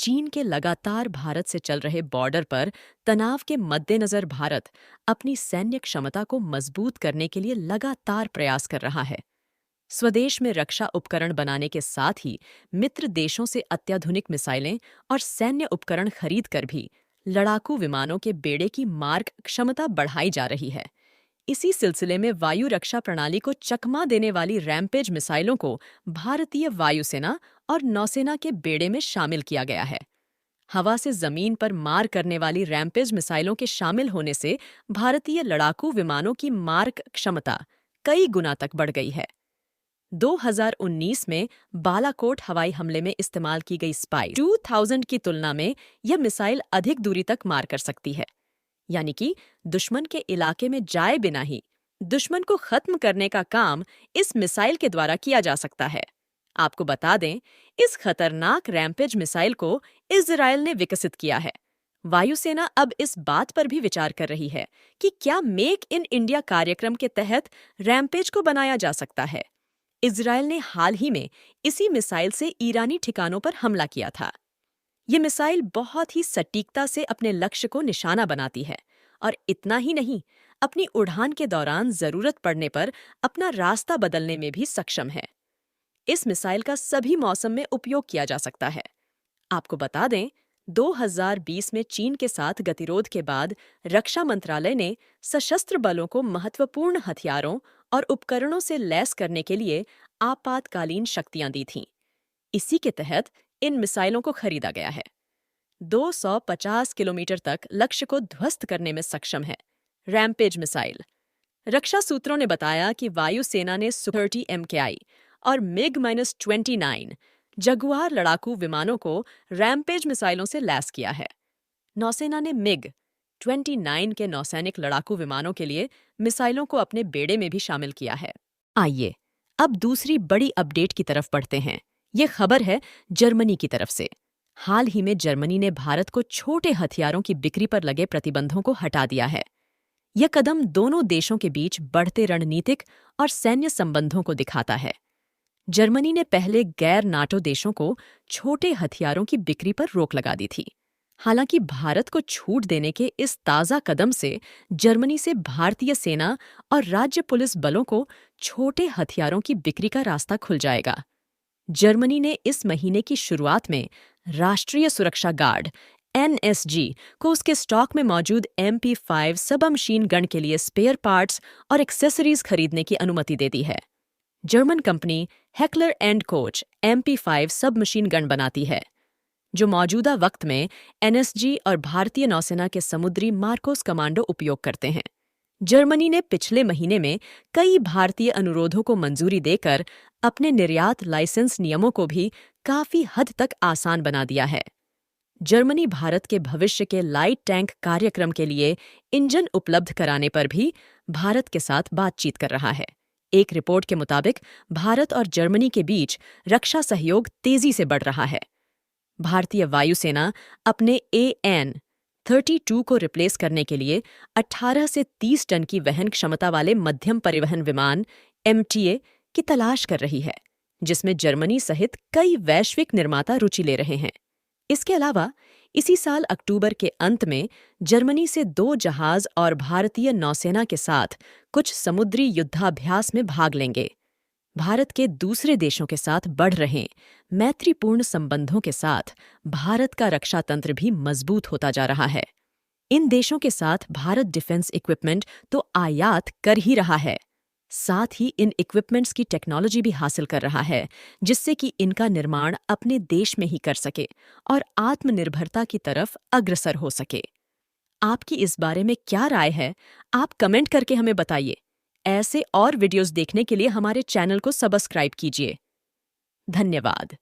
चीन के लगातार भारत से चल रहे बॉर्डर पर तनाव के मद्देनजर भारत अपनी सैन्य क्षमता को मजबूत करने के लिए लगातार प्रयास कर रहा है। स्वदेश में रक्षा उपकरण बनाने के साथ ही मित्र देशों से अत्याधुनिक मिसाइलें और सैन्य उपकरण खरीद कर भी लड़ाकू विमानों के बेड़े की मार क्षमता बढ़ाई जा रही है। इसी सिलसिले में वायु रक्षा प्रणाली को चकमा देने वाली रैम्पेज मिसाइलों को भारतीय वायुसेना और नौसेना के बेड़े में शामिल किया गया है। हवा से जमीन पर मार करने वाली रैम्पेज मिसाइलों के शामिल होने से भारतीय लड़ाकू विमानों की मार क्षमता कई गुना तक बढ़ गई है। 2019 में बालाकोट हवाई हमले में इस्तेमाल की गई स्पाइस 2000 की तुलना में यह मिसाइल अधिक दूरी तक मार कर सकती है, यानी कि दुश्मन के इलाके में जाए बिना ही दुश्मन को खत्म करने का काम इस मिसाइल के द्वारा किया जा सकता है। आपको बता दें, इस खतरनाक रैम्पेज मिसाइल को इजराइल ने विकसित किया है। वायुसेना अब इस बात पर भी विचार कर रही है कि क्या मेक इन इंडिया कार्यक्रम के तहत रैम्पेज को बनाया जा सकता है। इजराइल ने हाल ही में इसी मिसाइल से ईरानी ठिकानों पर हमला किया था। ये मिसाइल बहुत ही सटीकता से अपने लक्ष्य को निशाना बनाती है और इतना ही नहीं, अपनी उड़ान के दौरान जरूरत पड़ने पर अपना रास्ता बदलने में भी सक्षम है। इस मिसाइल का सभी मौसम में उपयोग किया जा सकता है। आपको बता दें, 2020 में चीन के साथ गतिरोध के बाद रक्षा मंत्रालय ने सशस्त्र बलों को महत्वपूर्ण हथियारों और उपकरणों से लैस करने के लिए आपातकालीन शक्तियां दी थीं। इसी के तहत इन मिसाइलों को खरीदा गया है। 250 किलोमीटर तक लक्ष्य को ध्वस्त करने में सक्षम है रैम्पेज मिसाइल। रक्षा सूत्रों ने बताया कि वायुसेना ने Su-30 MKI और MiG-29 जगुआर लड़ाकू विमानों को रैम्पेज मिसाइलों से लैस किया है। नौसेना ने MiG-29 के नौसैनिक लड़ाकू विमानों के लिए मिसाइलों को अपने बेड़े में भी शामिल किया है। आइए अब दूसरी बड़ी अपडेट की तरफ बढ़ते हैं। ये खबर है जर्मनी की तरफ से। हाल ही में जर्मनी ने भारत को छोटे हथियारों की बिक्री पर लगे प्रतिबंधों को हटा दिया है। यह कदम दोनों देशों के बीच बढ़ते रणनीतिक और सैन्य संबंधों को दिखाता है। जर्मनी ने पहले गैर नाटो देशों को छोटे हथियारों की बिक्री पर रोक लगा दी थी। हालांकि भारत को छूट देने के इस ताज़ा कदम से जर्मनी से भारतीय सेना और राज्य पुलिस बलों को छोटे हथियारों की बिक्री का रास्ता खुल जाएगा। जर्मनी ने इस महीने की शुरुआत में राष्ट्रीय सुरक्षा गार्ड NSG को उसके स्टॉक में मौजूद MP5 सबमशीन गन के लिए स्पेयर पार्ट्स और एक्सेसरीज खरीदने की अनुमति दे दी है। German company Heckler and Koch MP5 submachine gun बनाती है, जो मौजूदा वक्त में NSG और भारतीय नौसेना के समुद्री मार्कोस कमांडो उपयोग करते हैं। जर्मनी ने पिछले महीने में कई भारतीय अनुरोधों को मंजूरी देकर अपने निर्यात लाइसेंस नियमों को भी काफी हद तक आसान बना दिया है। जर्मनी भारत के भविष्य के लाइट टैंक कार्यक्रम के लिए इंजन उपलब्ध कराने पर भी भारत के साथ बातचीत कर रहा है। एक रिपोर्ट के मुताबिक भारत और जर्मनी के बीच रक्षा सहयोग तेजी से बढ़ रहा है। भारतीय वायुसेना अपने AN-32 को रिप्लेस करने के लिए 18 से 30 टन की वहन क्षमता वाले मध्यम परिवहन विमान MTA की तलाश कर रही है, जिसमें जर्मनी सहित कई वैश्विक निर्माता रुचि ले रहे हैं। इसके अलावा इसी साल अक्टूबर के अंत में जर्मनी से 2 जहाज और भारतीय नौसेना के साथ कुछ समुद्री युद्धाभ्यास में भाग लेंगे। भारत के दूसरे देशों के साथ बढ़ रहे मैत्रीपूर्ण संबंधों के साथ भारत का रक्षा तंत्र भी मजबूत होता जा रहा है। इन देशों के साथ भारत डिफेंस इक्विपमेंट तो आयात कर ही रहा है, साथ ही इन इक्विपमेंट्स की टेक्नोलॉजी भी हासिल कर रहा है, जिससे कि इनका निर्माण अपने देश में ही कर सके और आत्मनिर्भरता की तरफ अग्रसर हो सके। आपकी इस बारे में क्या राय है? आप कमेंट करके हमें बताइए। ऐसे और वीडियोस देखने के लिए हमारे चैनल को सब्सक्राइब कीजिए। धन्यवाद।